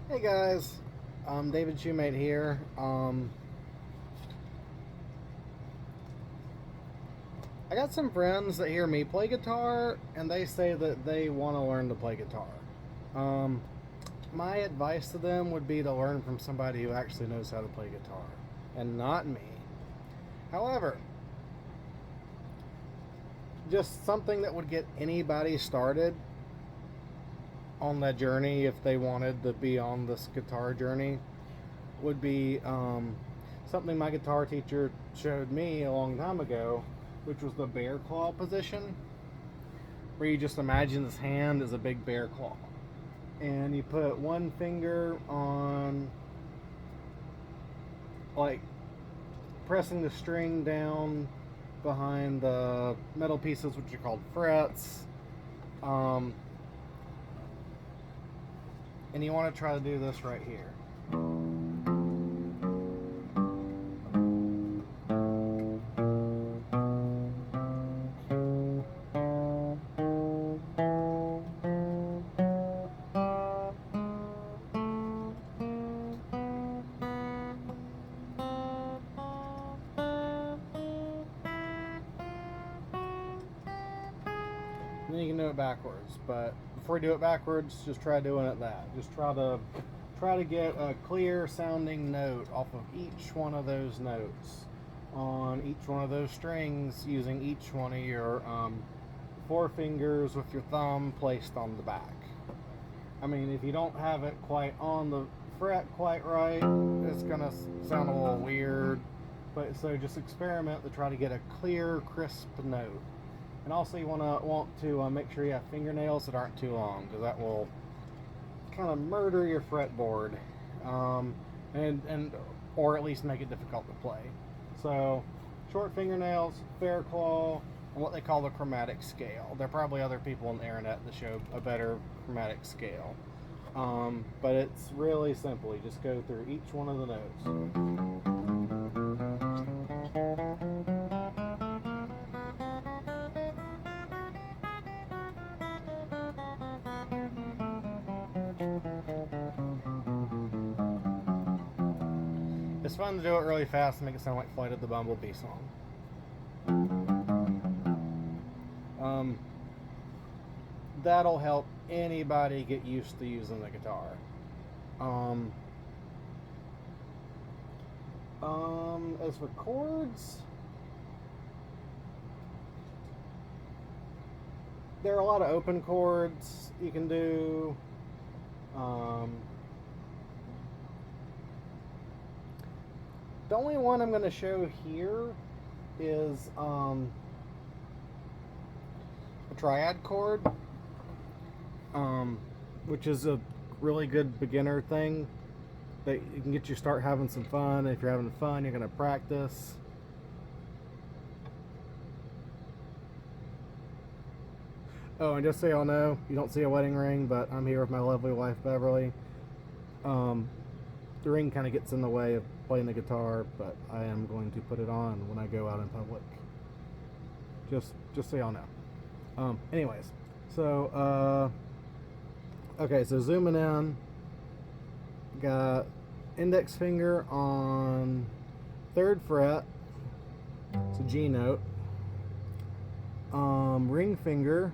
Hey guys, David Shoemate here. I got some friends that hear me play guitar and they say that they want to learn to play guitar. Um, my advice to them would be to learn from somebody who actually knows how to play guitar and not me. However, just something that would get anybody started on that journey if they wanted to be on this guitar journey would be something my guitar teacher showed me a long time ago, which was the bear claw position, where you just imagine this hand as a big bear claw. And you put one finger on, like, pressing the string down behind the metal pieces, which are called frets. And you want to try to do this right here. And then you can do it backwards, but before you do it backwards, just try doing it that. Just try to get a clear sounding note off of each one of those notes on each one of those strings, using each one of your four fingers with your thumb placed on the back. I mean, if you don't have it quite on the fret quite right, it's gonna sound a little weird. But so just experiment to try to get a clear, crisp note. And also you want to make sure you have fingernails that aren't too long, because that will kind of murder your fretboard, and or at least make it difficult to play. So short fingernails, bear claw, and what they call the chromatic scale. There are probably other people on the internet that show a better chromatic scale, but it's really simple. You just go through each one of the notes. It's fun to do it really fast and make it sound like Flight of the Bumblebee song. That'll help anybody get used to using the guitar. As for chords, there are a lot of open chords you can do. The only one I'm going to show here is a triad chord, which is a really good beginner thing that you can get you start having some fun. If you're having fun, you're going to practice. Oh, and just so y'all know, you don't see a wedding ring, but I'm here with my lovely wife, Beverly. The ring kind of gets in the way of playing the guitar, but I am going to put it on when I go out in public. Just so y'all know. Anyways, so okay, so zooming in, got index finger on 3rd fret, it's a G note. Ring finger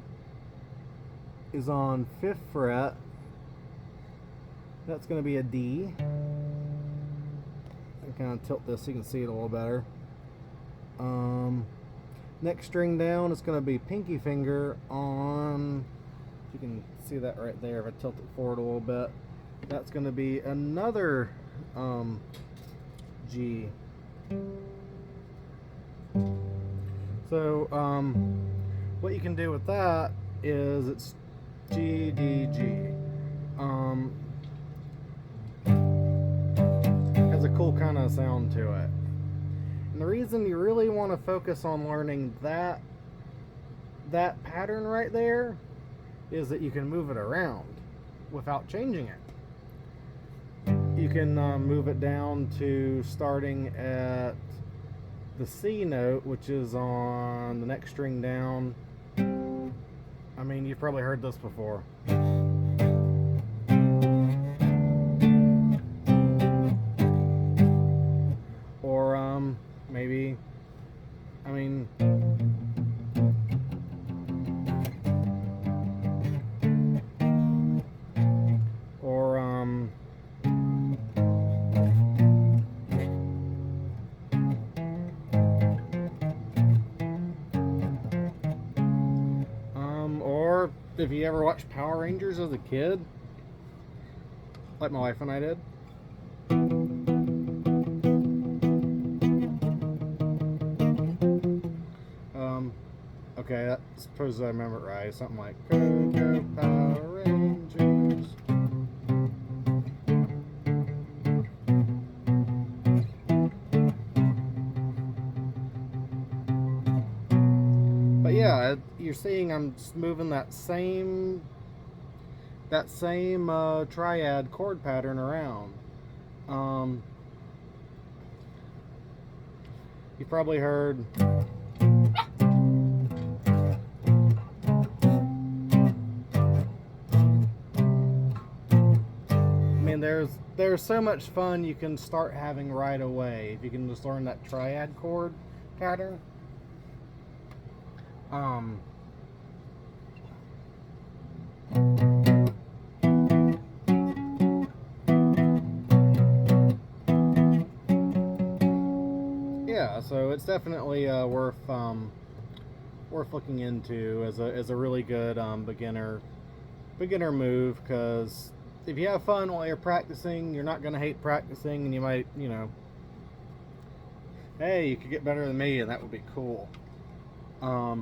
is on 5th fret. That's going to be a D. I kind of tilt this so you can see it a little better. Next string down is going to be pinky finger on, you can see that right there if I tilt it forward a little bit. That's going to be another G. So what you can do with that is it's G, D, G. Has a cool kind of sound to it. And the reason you really want to focus on learning that pattern right there is that you can move it around without changing it. You can move it down to starting at the C note, which is on the next string down. I mean, you've probably heard this before. if you ever watched Power Rangers as a kid, like my wife and I did. Okay, I suppose I remember it right. Something like Go Go Power Rangers. But yeah, you're seeing I'm just moving that same triad chord pattern around. You've probably heard. There's so much fun you can start having right away if you can just learn that triad chord pattern. Yeah, so it's definitely worth looking into as a really good beginner move, because if you have fun while you're practicing, you're not going to hate practicing, and you might, hey, you could get better than me, and that would be cool. But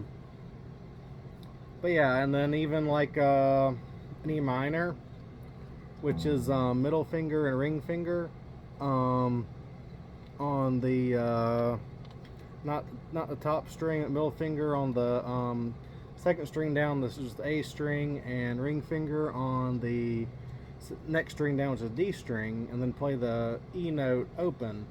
yeah, and then even like an E minor, which is middle finger and ring finger, on the not the top string, middle finger on the second string down. This is the A string, and ring finger on the next string down, which is a D string, and then play the E note open.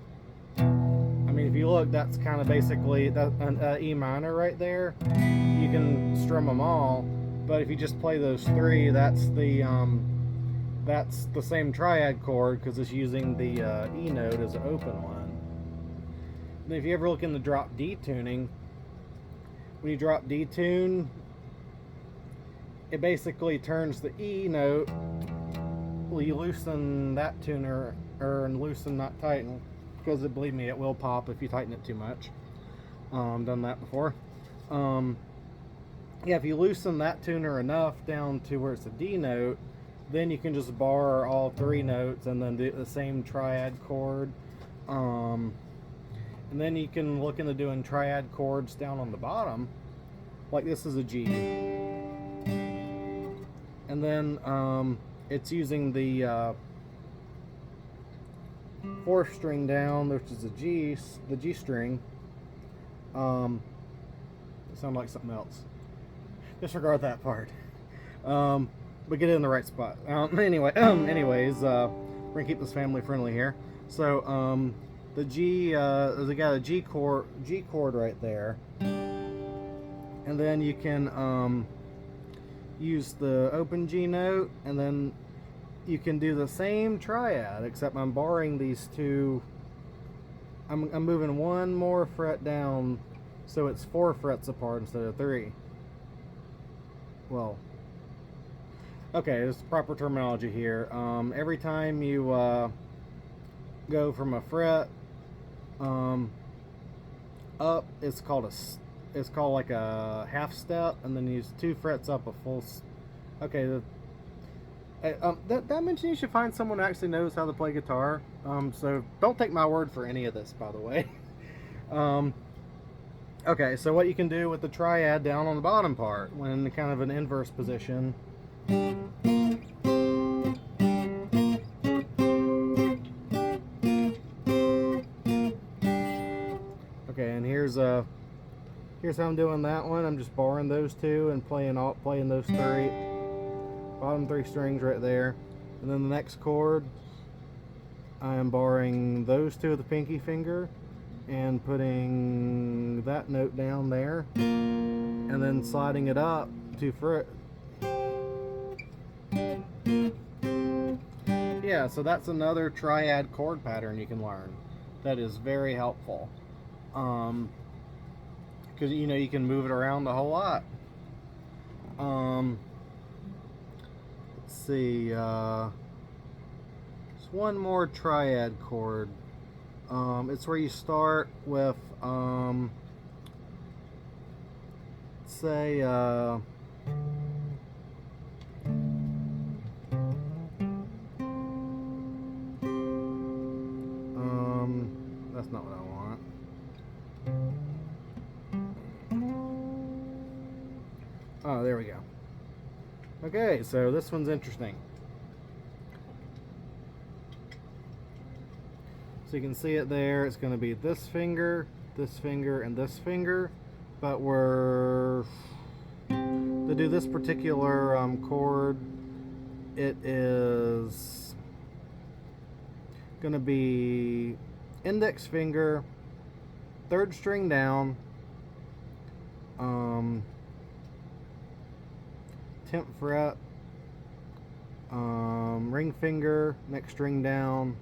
I mean, if you look, that's kind of basically an E minor right there. You can strum them all, but if you just play those three, that's the same triad chord, because it's using the E note as an open one. And if you ever look in the drop D tuning, when you drop D tune, it basically turns the E note. Well, you loosen that tuner, and loosen, not tighten, because believe me, it will pop if you tighten it too much. Done that before. Yeah, if you loosen that tuner enough down to where it's a D note, then you can just bar all three notes and then do the same triad chord. And then you can look into doing triad chords down on the bottom, like this is a G. And then it's using the fourth string down, which is the G string. It sounded like something else. Disregard that part. But get it in the right spot. Anyways, we're gonna keep this family friendly here. So the G, there's got a G chord right there, and then you can use the open G note, and then you can do the same triad, except I'm barring these two. I'm moving one more fret down, so it's 4 frets apart instead of 3. Well, okay, there's proper terminology here. Every time you go from a fret up, it's called like a half step, and then use 2 frets up a full. Okay, that mentioned you should find someone who actually knows how to play guitar. So don't take my word for any of this, by the way. Okay, so what you can do with the triad down on the bottom part, when in kind of an inverse position. Okay, and here's how I'm doing that one. I'm just barring those two and playing those three bottom 3 strings right there, and then the next chord I am barring those 2 with the pinky finger and putting that note down there, and then sliding it up 2 fret. Yeah, so that's another triad chord pattern you can learn that is very helpful, because you can move it around a whole lot. Let's see, there's one more triad chord. It's where you start with say That's not what I want. Oh, there we go. Okay, so this one's interesting. So you can see it there. It's going to be this finger, and this finger. But we're to do this particular chord, it is going to be index finger, 3rd string down, 10th fret, ring finger, next string down,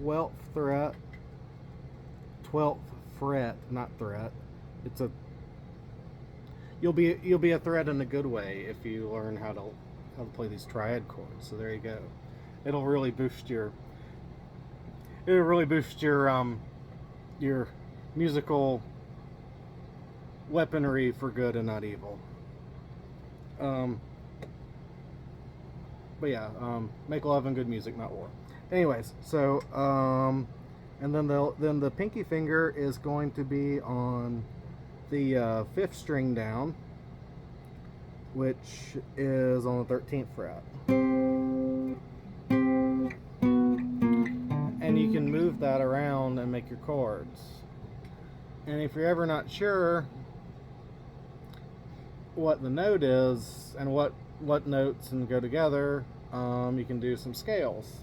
12th fret, 12th fret, not threat. It's a you'll be a threat in a good way if you learn how to play these triad chords. So there you go. It'll really boost your musical weaponry for good and not evil. But yeah, make love and good music, not war. Anyways, so and then the pinky finger is going to be on the 5th string down, which is on the 13th fret. And you can move that around and make your chords. And if you're ever not sure what the note is and what notes and go together, you can do some scales.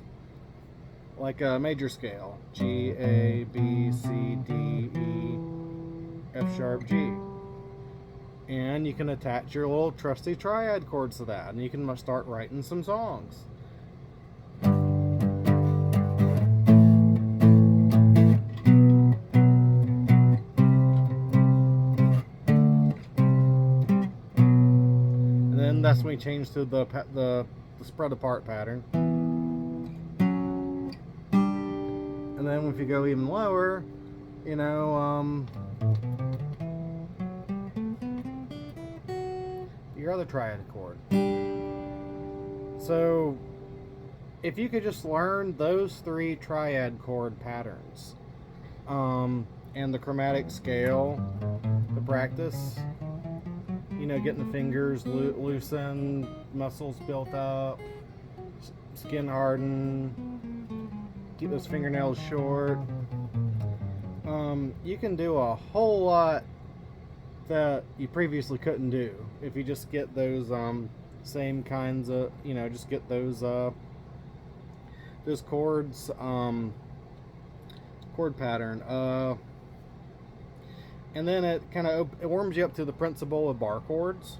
Like a major scale, G, A, B, C, D, E, F sharp, G. And you can attach your little trusty triad chords to that, and you can start writing some songs. And then that's when we change to the spread apart pattern. And then if you go even lower, you know, your other triad chord. So if you could just learn those 3 triad chord patterns, and the chromatic scale to practice, you know, getting the fingers loosened, muscles built up, skin hardened, keep those fingernails short, you can do a whole lot that you previously couldn't do if you just get those same kinds of, you know, just get those chords, chord pattern, and then it kind of warms you up to the principle of bar chords.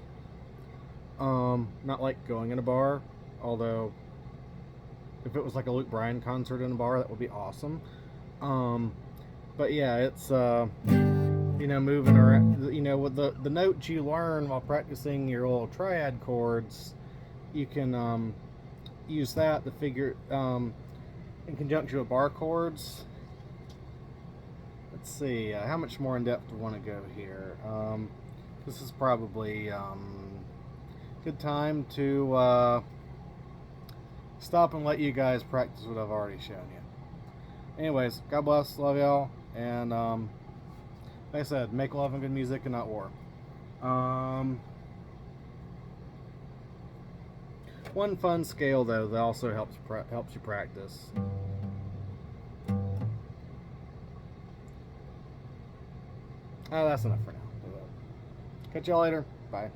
Not like going in a bar, although if it was like a Luke Bryan concert in a bar, that would be awesome. But yeah, it's you know, moving around, you know, with the notes you learn while practicing your little triad chords, you can use that to figure in conjunction with bar chords. Let's see, how much more in depth do we want to go here? This is probably good time to stop and let you guys practice what I've already shown you. Anyways, God bless, love y'all, and like I said, make love and good music and not war. One fun scale though that also helps you practice. Oh, that's enough for now. Catch y'all later. Bye.